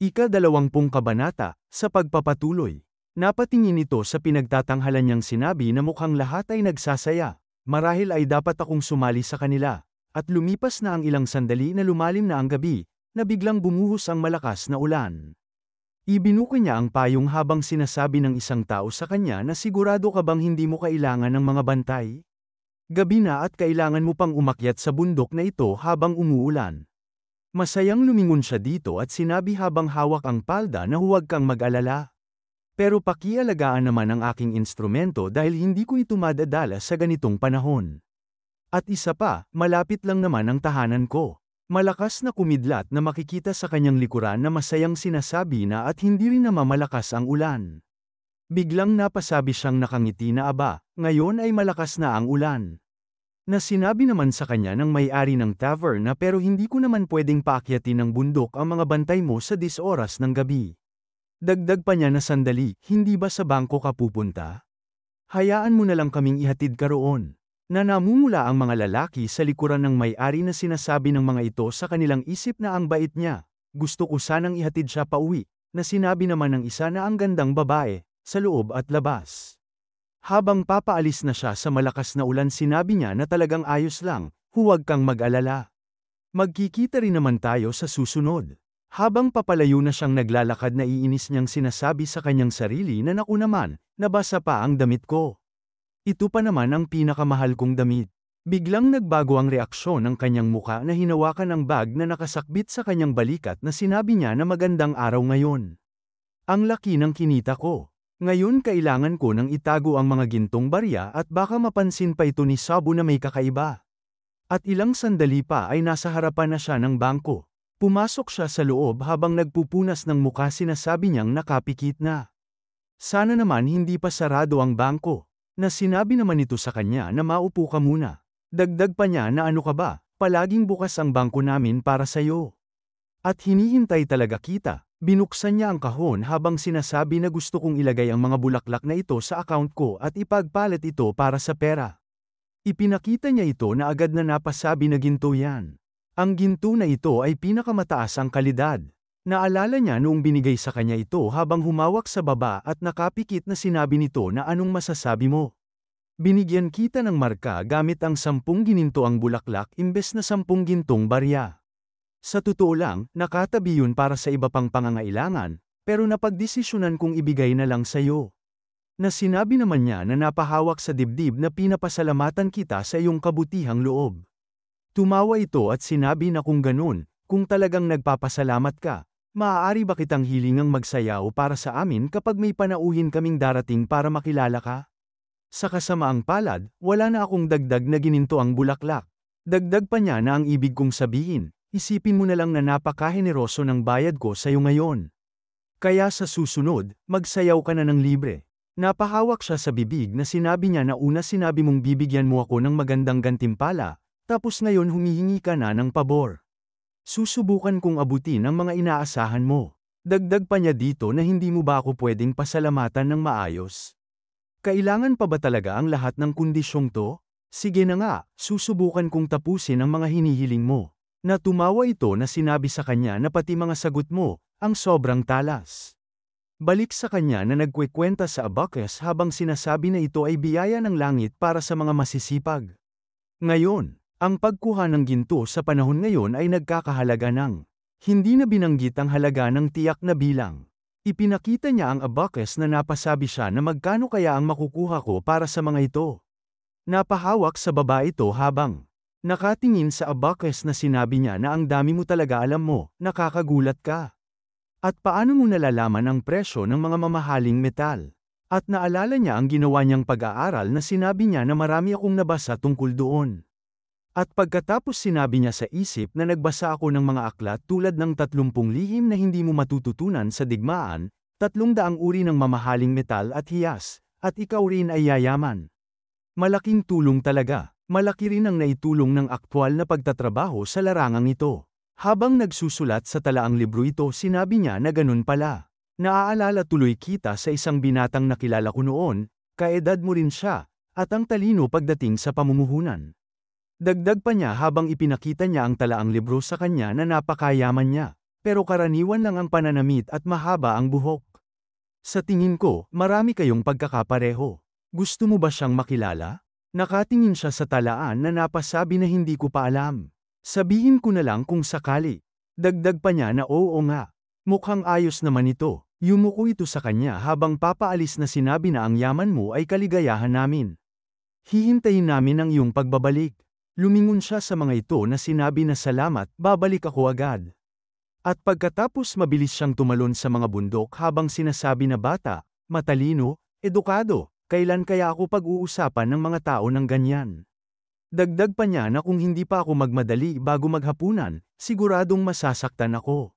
Ika-20 kabanata, sa pagpapatuloy. Napatingin ito sa pinagtatanghalan niyang sinabi na mukhang lahat ay nagsasaya, marahil ay dapat akong sumali sa kanila. At lumipas na ang ilang sandali na lumalim na ang gabi, na biglang bumuhos ang malakas na ulan. Ibinuko niya ang payong habang sinasabi ng isang tao sa kanya na sigurado ka bang hindi mo kailangan ng mga bantay? Gabi na at kailangan mo pang umakyat sa bundok na ito habang umuulan. Masayang lumingon siya dito at sinabi habang hawak ang palda na huwag kang mag-alala. Pero pakialagaan naman ang aking instrumento dahil hindi ko ito madadala sa ganitong panahon. At isa pa, malapit lang naman ang tahanan ko. Malakas na kumidlat na makikita sa kanyang likuran na masayang sinasabi na at hindi rin na mamalakas ang ulan. Biglang napasabi siyang nakangiti na aba, ngayon ay malakas na ang ulan. Na sinabi naman sa kanya ng may-ari ng tavern na pero hindi ko naman pwedeng paakyatin ng bundok ang mga bantay mo sa 10 oras ng gabi. Dagdag pa niya na sandali, hindi ba sa bangko ka pupunta? Hayaan mo na lang kaming ihatid ka roon. Na namumula ang mga lalaki sa likuran ng may-ari na sinasabi ng mga ito sa kanilang isip na ang bait niya. Gusto ko sanang ihatid siya pauwi, na sinabi naman ng isa na ang gandang babae, sa loob at labas. Habang papaalis na siya sa malakas na ulan sinabi niya na talagang ayos lang, huwag kang mag-alala. Magkikita rin naman tayo sa susunod. Habang papalayo na siyang naglalakad na iinis niyang sinasabi sa kanyang sarili na naku naman, nabasa pa ang damit ko. Ito pa naman ang pinakamahal kong damit. Biglang nagbago ang reaksyon ng kanyang muka na hinawakan ang bag na nakasakbit sa kanyang balikat na sinabi niya na magandang araw ngayon. Ang laki ng kinita ko. Ngayon kailangan ko nang itago ang mga gintong barya at baka mapansin pa ito ni Sabo na may kakaiba. At ilang sandali pa ay nasa harapan na siya ng bangko. Pumasok siya sa loob habang nagpupunas ng muka sinasabi niyang nakapikit na. Sana naman hindi pa sarado ang bangko. Na sinabi naman ito sa kanya na maupo ka muna. Dagdag pa niya na ano ka ba, palaging bukas ang bangko namin para sayo. At hinihintay talaga kita. Binuksan niya ang kahon habang sinasabi na gusto kong ilagay ang mga bulaklak na ito sa account ko at ipagpalit ito para sa pera. Ipinakita niya ito na agad na napasabi na ginto yan. Ang ginto na ito ay pinakamataas ang kalidad. Naalala niya noong binigay sa kanya ito habang humawak sa baba at nakapikit na sinabi nito na anong masasabi mo. Binigyan kita ng marka gamit ang 10 gininto ang bulaklak imbes na 10 gintong barya. Sa totoo lang, nakatabi yun para sa iba pang pangangailangan, pero napagdesisyonan kong ibigay na lang sa'yo. Na sinabi naman niya na napahawak sa dibdib na pinapasalamatan kita sa iyong kabutihang loob. Tumawa ito at sinabi na kung ganun, kung talagang nagpapasalamat ka, maaari ba kitang hilingang magsayaw para sa amin kapag may panauhin kaming darating para makilala ka? Sa kasamaang palad, wala na akong dagdag na gininto ang bulaklak. Dagdag pa niya na ang ibig kong sabihin, isipin mo na lang na napakaheneroso ng bayad ko sa iyo ngayon. Kaya sa susunod, magsayaw ka na ng libre. Napahawak siya sa bibig na sinabi niya na una sinabi mong bibigyan mo ako ng magandang gantimpala, tapos ngayon humihingi ka na ng pabor. Susubukan kong abutin ang mga inaasahan mo. Dagdag pa niya dito na hindi mo ba ako pwedeng pasalamatan ng maayos? Kailangan pa ba talaga ang lahat ng kondisyong to? Sige na nga, susubukan kong tapusin ang mga hinihiling mo. Na tumawa ito na sinabi sa kanya na pati mga sagot mo, ang sobrang talas. Balik sa kanya na nagkwekwenta sa abacus habang sinasabi na ito ay biyaya ng langit para sa mga masisipag. Ngayon, ang pagkuha ng ginto sa panahon ngayon ay nagkakahalaga ng hindi na binanggit ang halaga ng tiyak na bilang. Ipinakita niya ang abacus na napasabi siya na magkano kaya ang makukuha ko para sa mga ito. Napahawak sa baba ito habang nakatingin sa abacus na sinabi niya na ang dami mo talaga alam mo, nakakagulat ka. At paano mo nalalaman ang presyo ng mga mamahaling metal? At naalala niya ang ginawa niyang pag-aaral na sinabi niya na marami akong nabasa tungkol doon. At pagkatapos sinabi niya sa isip na nagbasa ako ng mga aklat tulad ng 30 lihim na hindi mo matututunan sa digmaan, 300 uri ng mamahaling metal at hiyas, at ikaw rin ay yayaman. Malaking tulong talaga. Malaki rin ang naitulong ng aktwal na pagtatrabaho sa larangang ito. Habang nagsusulat sa talaang libro ito sinabi niya na ganun pala. Naaalala tuloy kita sa isang binatang nakilala ko noon, kaedad mo rin siya, at ang talino pagdating sa pamumuhunan. Dagdag pa niya habang ipinakita niya ang talaang libro sa kanya na napakayaman niya. pero karaniwan lang ang pananamit at mahaba ang buhok. Sa tingin ko, marami kayong pagkakapareho. Gusto mo ba siyang makilala? Nakatingin siya sa talaan na napasabi na hindi ko pa alam. Sabihin ko na lang kung sakali. Dagdag pa niya na oo nga. Mukhang ayos naman ito. Yumuko ito sa kanya habang papaalis na sinabi na ang yaman mo ay kaligayahan namin. Hihintayin namin ang iyong pagbabalik. Lumingon siya sa mga ito na sinabi na salamat, babalik ako agad. At pagkatapos mabilis siyang tumalon sa mga bundok habang sinasabi na bata, matalino, edukado, kailan kaya ako pag-uusapan ng mga tao ng ganyan? Dagdag pa niya na kung hindi pa ako magmadali bago maghapunan, siguradong masasaktan ako.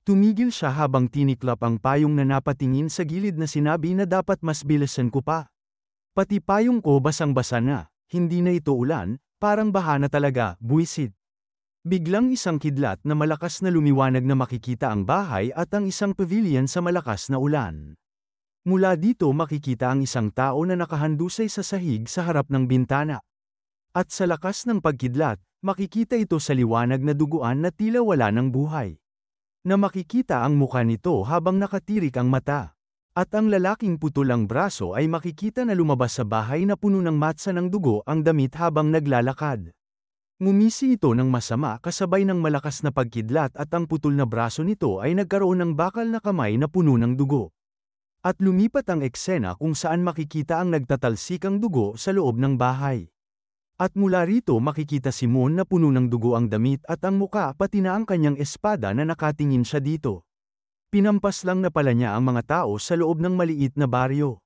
Tumigil siya habang tiniklap ang payong na napatingin sa gilid na sinabi na dapat mas bilisan ko pa. Pati payong ko basang-basa na, hindi na ito ulan, parang baha na talaga, buwisit. Biglang isang kidlat na malakas na lumiwanag na makikita ang bahay at ang isang pavilion sa malakas na ulan. Mula dito makikita ang isang tao na nakahandusay sa sahig sa harap ng bintana. At sa lakas ng pagkidlat, makikita ito sa liwanag na duguan na tila wala ng buhay. Na makikita ang mukha nito habang nakatirik ang mata. At ang lalaking putol ang braso ay makikita na lumabas sa bahay na puno ng matsa ng dugo ang damit habang naglalakad. Ngumisi ito ng masama kasabay ng malakas na pagkidlat at ang putol na braso nito ay nagkaroon ng bakal na kamay na puno ng dugo. At lumipat ang eksena kung saan makikita ang nagtatalsikang dugo sa loob ng bahay. At mula rito makikita si Moon na puno ng dugo ang damit at ang muka pati na ang kanyang espada na nakatingin siya dito. Pinampas lang na pala niya ang mga tao sa loob ng maliit na baryo.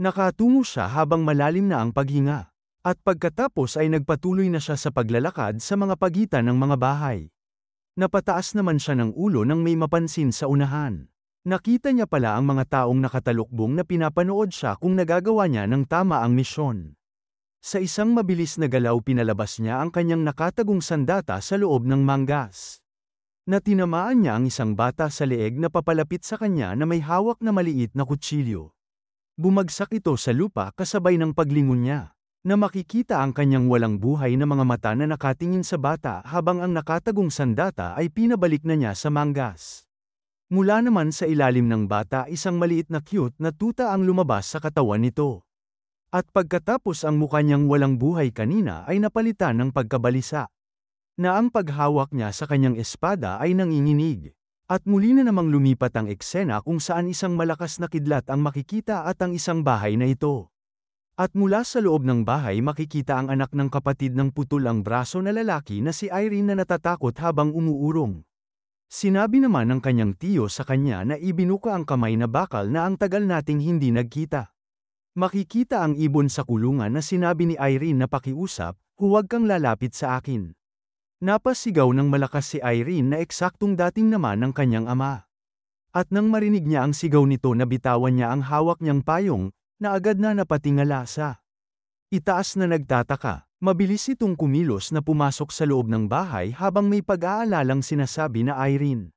Nakatungo siya habang malalim na ang paghinga. At pagkatapos ay nagpatuloy na siya sa paglalakad sa mga pagitan ng mga bahay. Napataas naman siya ng ulo nang may mapansin sa unahan. Nakita niya pala ang mga taong nakatalukbong na pinapanood siya kung nagagawa niya ng tama ang misyon. Sa isang mabilis na galaw pinalabas niya ang kanyang nakatagong sandata sa loob ng manggas. Na tinamaan niya ang isang bata sa leeg na papalapit sa kanya na may hawak na maliit na kutsilyo. Bumagsak ito sa lupa kasabay ng paglingon niya. Na makikita ang kanyang walang buhay na mga mata na nakatingin sa bata habang ang nakatagong sandata ay pinabalik na niya sa manggas. Mula naman sa ilalim ng bata isang maliit na cute na tuta ang lumabas sa katawan nito. At pagkatapos ang mukha niyang walang buhay kanina ay napalitan ng pagkabalisa. Na ang paghawak niya sa kanyang espada ay nanginginig. At muli na namang lumipat ang eksena kung saan isang malakas na kidlat ang makikita at ang isang bahay na ito. At mula sa loob ng bahay makikita ang anak ng kapatid ng putol ang braso na lalaki na si Irene na natatakot habang umuurong. Sinabi naman ng kanyang tiyo sa kanya na ibinuka ang kamay na bakal na ang tagal nating hindi nagkita. Makikita ang ibon sa kulungan na sinabi ni Irene na pakiusap, huwag kang lalapit sa akin. Napasigaw ng malakas si Irene na eksaktong dating naman ng kanyang ama. At nang marinig niya ang sigaw nito na bitawan niya ang hawak niyang payong, na agad na napatingala sa itaas na nagtataka. Mabilis itong kumilos na pumasok sa loob ng bahay habang may pag-aalalang sinasabi na Irene.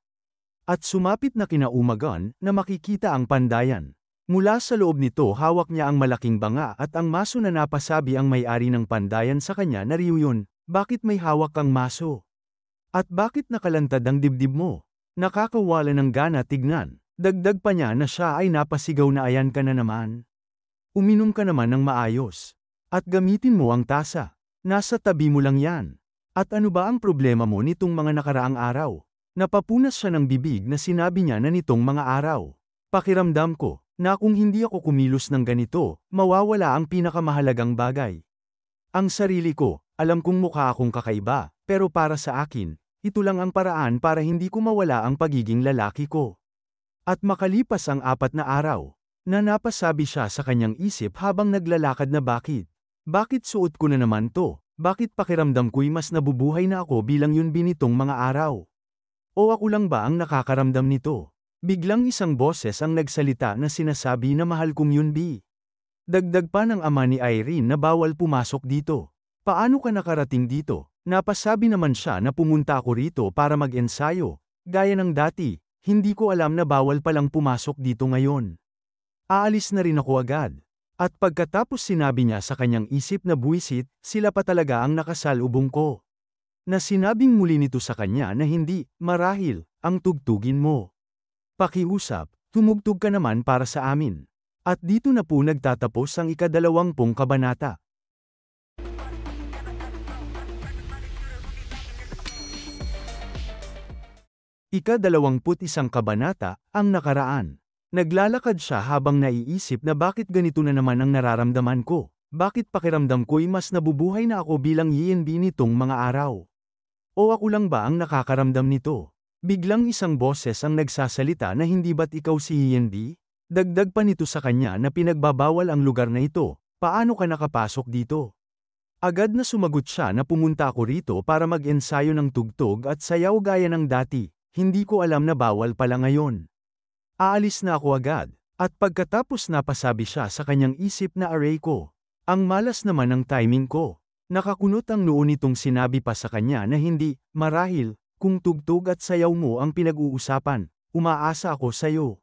At sumapit na kinaumagan na makikita ang pandayan. Mula sa loob nito hawak niya ang malaking banga at ang maso na napasabi ang may-ari ng pandayan sa kanya na Ryuyon, bakit may hawak kang maso? At bakit nakalantad ang dibdib mo? Nakakawala ng gana tignan. Dagdag pa niya na siya ay napasigaw na ayan ka na naman. Uminom ka naman ng maayos. At gamitin mo ang tasa. Nasa tabi mo lang yan. At ano ba ang problema mo nitong mga nakaraang araw? Napapunas siya ng bibig na sinabi niya na nitong mga araw. Pakiramdam ko, na kung hindi ako kumilos ng ganito, mawawala ang pinakamahalagang bagay. Ang sarili ko, alam kong mukha akong kakaiba, pero para sa akin, ito lang ang paraan para hindi ko mawala ang pagiging lalaki ko. At makalipas ang 4 na araw, na napasabi siya sa kanyang isip habang naglalakad na bakit suot ko na naman to? Bakit pakiramdam ko'y mas nabubuhay na ako bilang Yunbi nitong mga araw? O ako lang ba ang nakakaramdam nito? Biglang isang boses ang nagsalita na sinasabi na mahal kong Yunbi. Dagdag pa ng ama ni Irene na bawal pumasok dito. Paano ka nakarating dito? Napasabi naman siya na pumunta ako rito para mag-ensayo. Gaya ng dati, hindi ko alam na bawal palang pumasok dito ngayon. Aalis na rin ako agad. At pagkatapos sinabi niya sa kanyang isip na buwisit, sila pa talaga ang nakasalubong ko. Na sinabing muli nito sa kanya na hindi, marahil, ang tugtugin mo. Pakiusap, tumugtog ka naman para sa amin. At dito na po nagtatapos ang ika-20 kabanata. Ika-21 kabanata, ang nakaraan. Naglalakad siya habang naiisip na bakit ganito na naman ang nararamdaman ko. Bakit pakiramdam ko'y mas nabubuhay na ako bilang YNB nitong mga araw? O ako lang ba ang nakakaramdam nito? Biglang isang boses ang nagsasalita na hindi ba't ikaw si YNB? Dagdag pa nito sa kanya na pinagbabawal ang lugar na ito. Paano ka nakapasok dito? Agad na sumagot siya na pumunta ako rito para mag-ensayo ng tugtog at sayaw gaya ng dati. Hindi ko alam na bawal pala ngayon. Aalis na ako agad. At pagkatapos napasabi siya sa kanyang isip na aray ko. Ang malas naman ng timing ko. Nakakunot ang noo nitong sinabi pa sa kanya na hindi, marahil, kung tugtog at sayaw mo ang pinag-uusapan, umaasa ako sayo.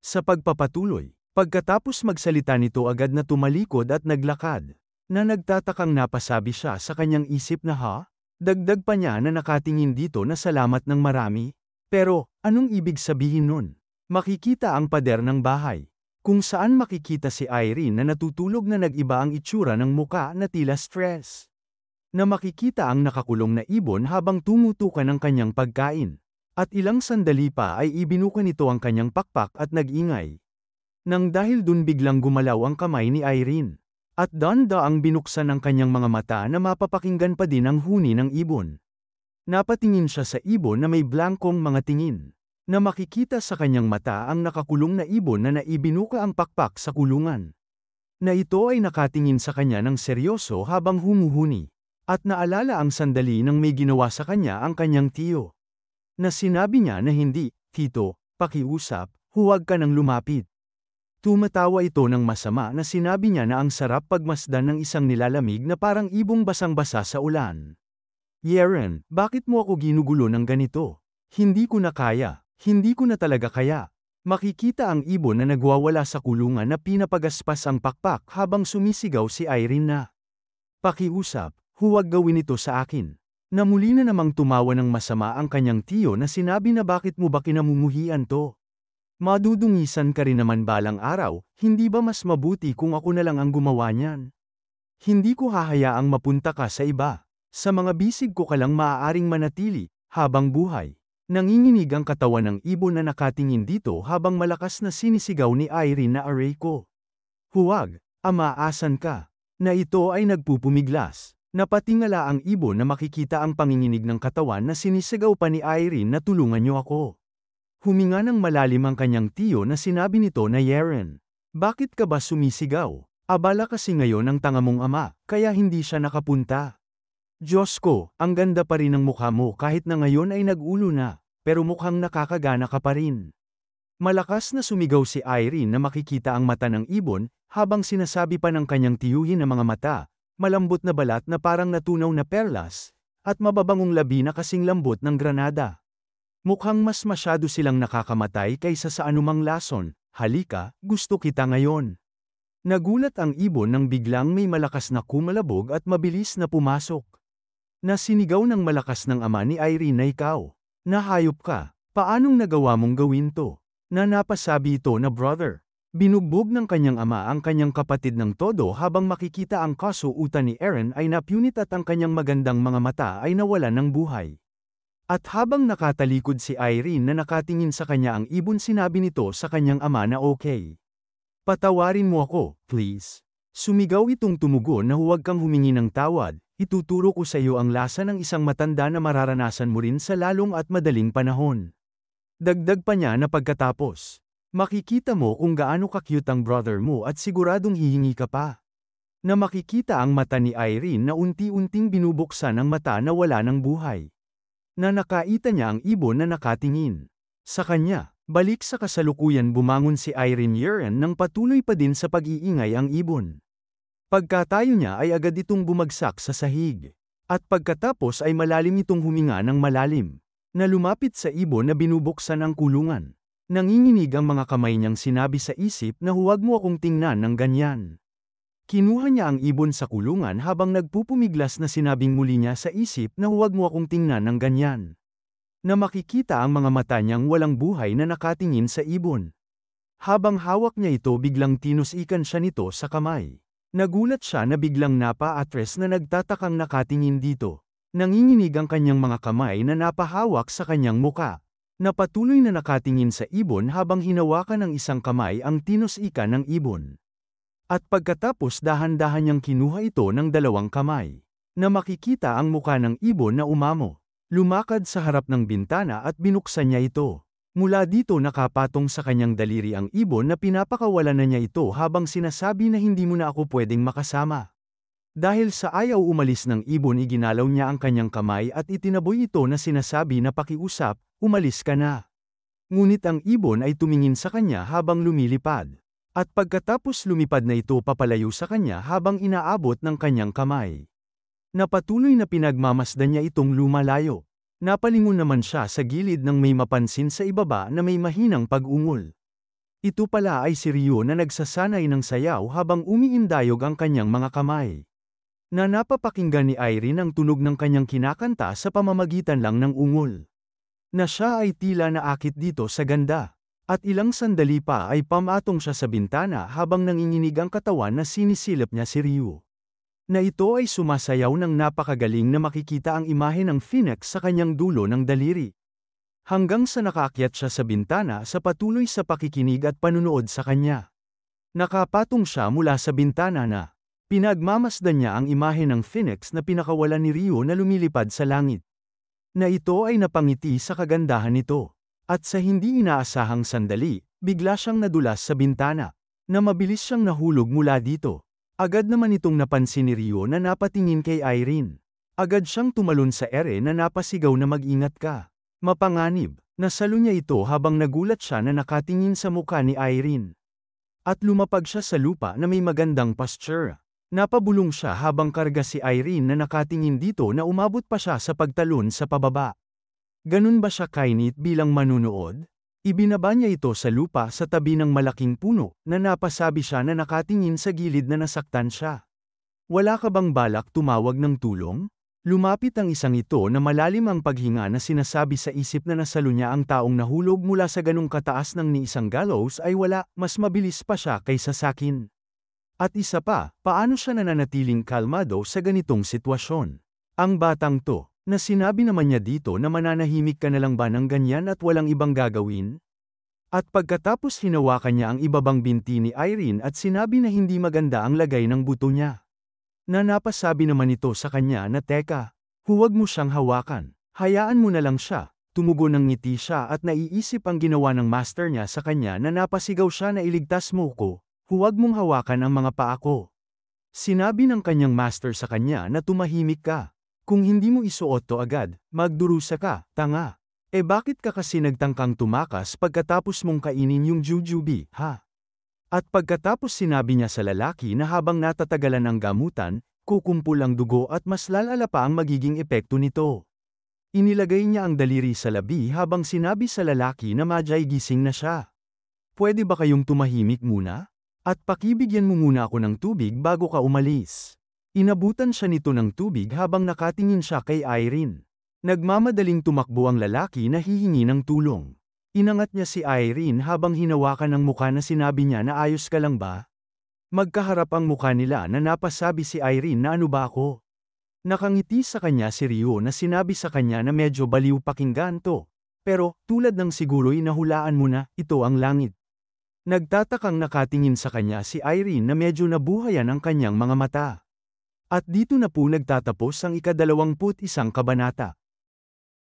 Sa pagpapatuloy, pagkatapos magsalita nito agad na tumalikod at naglakad, na nagtatakang napasabi siya sa kanyang isip na ha? Dagdag pa niya na nakatingin dito na salamat ng marami. Pero, anong ibig sabihin nun? Makikita ang pader ng bahay. Kung saan makikita si Irene na natutulog na nag-iba ang itsura ng muka na tila stress. Na makikita ang nakakulong na ibon habang tumutukan ng kanyang pagkain. At ilang sandali pa ay ibinuka nito ang kanyang pakpak at nag-ingay. Nang dahil dun biglang gumalaw ang kamay ni Irene. At daang binuksan ang kanyang mga mata na mapapakinggan pa din ang huni ng ibon. Napatingin siya sa ibon na may blankong mga tingin. Na makikita sa kanyang mata ang nakakulong na ibon na naibinuka ang pakpak sa kulungan. Na ito ay nakatingin sa kanya ng seryoso habang humuhuni. At naalala ang sandali nang may ginawa sa kanya ang kanyang tiyo. Na sinabi niya na hindi, Tito, pakiusap, huwag ka nang lumapit. Tumatawa ito ng masama na sinabi niya na ang sarap pagmasdan ng isang nilalamig na parang ibong basang-basa sa ulan. Yeren, bakit mo ako ginugulo ng ganito? Hindi ko na kaya. Hindi ko na talaga kaya. Makikita ang ibon na nagwawala sa kulungan na pinapagaspas ang pakpak habang sumisigaw si Irene na. Pakiusap, huwag gawin ito sa akin. Na muli na namang tumawa ng masama ang kanyang tiyo na sinabi na bakit mo ba kinamumuhian to? Madudungisan ka rin naman balang araw, hindi ba mas mabuti kung ako na lang ang gumawa niyan? Hindi ko hahayaang mapunta ka sa iba. Sa mga bisig ko ka lang maaaring manatili, habang buhay. Nanginginig ang katawan ng ibon na nakatingin dito habang malakas na sinisigaw ni Irene na aray ko. Huwag, amaasan ka. Na ito ay nagpupumiglas. Napatingala ang ibon na makikita ang panginginig ng katawan na sinisigaw pa ni Irene na tulungan niyo ako. Huminga ng malalim ang kanyang tiyo na sinabi nito na Yeren. Bakit ka ba sumisigaw? Abala kasi ngayon ang tanga mong ama, kaya hindi siya nakapunta. Diyos ko, ang ganda pa rin ng mukha mo kahit na ngayon ay nag-ulo na, pero mukhang nakakagana ka pa rin. Malakas na sumigaw si Irene na makikita ang mata ng ibon, habang sinasabi pa ng kanyang tiyuhin na mga mata, malambot na balat na parang natunaw na perlas, at mababangong labi na kasing lambot ng granada. Mukhang mas masyado silang nakakamatay kaysa sa anumang lason, halika, gusto kita ngayon. Nagulat ang ibon nang biglang may malakas na kumalabog at mabilis na pumasok. Na sinigaw ng malakas ng ama ni Irene na ikaw. Nahayop ka, paanong nagawa mong gawin to? Na napasabi ito na brother. Binugbog ng kanyang ama ang kanyang kapatid ng todo habang makikita ang kasuutan ni Eren ay napunit at ang kanyang magandang mga mata ay nawalan ng buhay. At habang nakatalikod si Irene na nakatingin sa kanya ang ibon sinabi nito sa kanyang ama na okay. Patawarin mo ako, please. Sumigaw itong tumugon na huwag kang humingi ng tawad. Ituturo ko sa iyo ang lasa ng isang matanda na mararanasan mo rin sa lalong at madaling panahon. Dagdag pa niya na pagkatapos, makikita mo kung gaano ka-cute ang brother mo at siguradong hihingi ka pa. Na makikita ang mata ni Irene na unti-unting binubuksan ang mata na wala ng buhay. Na nakaita niya ang ibon na nakatingin. Sa kanya, balik sa kasalukuyan bumangon si Irene Yeren nang patuloy pa din sa pag-iingay ang ibon. Pagkatayo niya ay agad itong bumagsak sa sahig. At pagkatapos ay malalim itong huminga ng malalim. Na lumapit sa ibon na binubuksan ang kulungan. Nanginginig ang mga kamay niyang sinabi sa isip na huwag mo akong tingnan ng ganyan. Kinuha niya ang ibon sa kulungan habang nagpupumiglas na sinabing muli niya sa isip na huwag mo akong tingnan ng ganyan. na makikita ang mga mata niyang walang buhay na nakatingin sa ibon. Habang hawak niya ito biglang tinusikan siya nito sa kamay. Nagulat siya na biglang napa-atres na nagtatakang nakatingin dito. Nanginginig ang kanyang mga kamay na napahawak sa kanyang muka. Napatuloy na nakatingin sa ibon habang hinawakan ng isang kamay ang tinusikan ng ibon. At pagkatapos dahan-dahan niyang kinuha ito ng dalawang kamay. Na makikita ang muka ng ibon na umamo. Lumakad sa harap ng bintana at binuksan niya ito. Mula dito nakapatong sa kanyang daliri ang ibon na pinapakawalan na niya ito habang sinasabi na hindi mo na ako pwedeng makasama. Dahil sa ayaw umalis ng ibon iginalaw niya ang kanyang kamay at itinaboy ito na sinasabi na pakiusap, umalis ka na. Ngunit ang ibon ay tumingin sa kanya habang lumilipad. At pagkatapos lumipad na ito papalayo sa kanya habang inaabot ng kanyang kamay. Napatuloy na pinagmamasdan niya itong lumalayo. Napalingon naman siya sa gilid nang may mapansin sa ibaba na may mahinang pag-ungol. Ito pala ay si Ryo na nagsasanay ng sayaw habang umiindayog ang kanyang mga kamay. Na napapakinggan ni Irene ang tunog ng kanyang kinakanta sa pamamagitan lang ng ungol. Na siya ay tila naakit dito sa ganda. At ilang sandali pa ay pamatong siya sa bintana habang nanginginig ang katawan na sinisilip niya si Ryo. Na ito ay sumasayaw ng napakagaling na makikita ang imahe ng phoenix sa kanyang dulo ng daliri. Hanggang sa nakaakyat siya sa bintana sa patuloy sa pakikinig at panunood sa kanya. Nakapatong siya mula sa bintana na pinagmamasdan niya ang imahe ng phoenix na pinakawalan ni Ryo na lumilipad sa langit. Na ito ay napangiti sa kagandahan nito. At sa hindi inaasahang sandali, bigla siyang nadulas sa bintana. Na mabilis siyang nahulog mula dito. Agad naman itong napansin ni Ryo na napatingin kay Irene. Agad siyang tumalon sa ere na napasigaw na mag-ingat ka. Mapanganib, nasalo niya ito habang nagulat siya na nakatingin sa mukha ni Irene. At lumapag siya sa lupa na may magandang posture. Napabulong siya habang karga si Irene na nakatingin dito na umabot pa siya sa pagtalon sa pababa. Ganun ba siya kainit bilang manunood? Ibinaba niya ito sa lupa sa tabi ng malaking puno, na napasabi siya na nakatingin sa gilid na nasaktan siya. Wala ka bang balak tumawag ng tulong? Lumapit ang isang ito na malalim ang paghinga na sinasabi sa isip na nasalo niya ang taong nahulog mula sa ganung kataas ng ni isang gallows ay wala, mas mabilis pa siya kaysa sakin. At isa pa, paano siya nananatiling kalmado sa ganitong sitwasyon? Ang batang to. Na sinabi naman niya dito na mananahimik ka na lang ba ng ganyan at walang ibang gagawin? At pagkatapos hinawakan niya ang ibabang binti ni Irene at sinabi na hindi maganda ang lagay ng buto niya. Na napasabi naman ito sa kanya na teka, huwag mo siyang hawakan, hayaan mo na lang siya. Tumugo ng ngiti siya at naiisip ang ginawa ng master niya sa kanya na napasigaw siya na iligtas mo ko, huwag mong hawakan ang mga paa ko. Sinabi ng kanyang master sa kanya na tumahimik ka. Kung hindi mo isuot to agad, magdurusa ka, tanga. Bakit ka kasi nagtangkang tumakas pagkatapos mong kainin yung jujube, ha? At pagkatapos sinabi niya sa lalaki na habang natatagalan ang gamutan, kukumpul ang dugo at mas lalala pa ang magiging epekto nito. Inilagay niya ang daliri sa labi habang sinabi sa lalaki na madyay gising na siya. Pwede ba kayong tumahimik muna? At pakibigyan mo muna ako ng tubig bago ka umalis. Inabutan siya nito ng tubig habang nakatingin siya kay Irene. Nagmamadaling tumakbo ang lalaki na hihingi ng tulong. Inangat niya si Irene habang hinawakan ang mukha na sinabi niya na ayos ka lang ba? Magkaharap ang mukha nila na napasabi si Irene na ano ba ako? Nakangiti sa kanya si Ryo na sinabi sa kanya na medyo baliw pakinggan to. Pero, tulad ng siguro'y nahulaan mo na, ito ang langit. Nagtatakang nakatingin sa kanya si Irene na medyo nabuhayan ang kanyang mga mata. At dito na po nagtatapos ang ika-21 kabanata.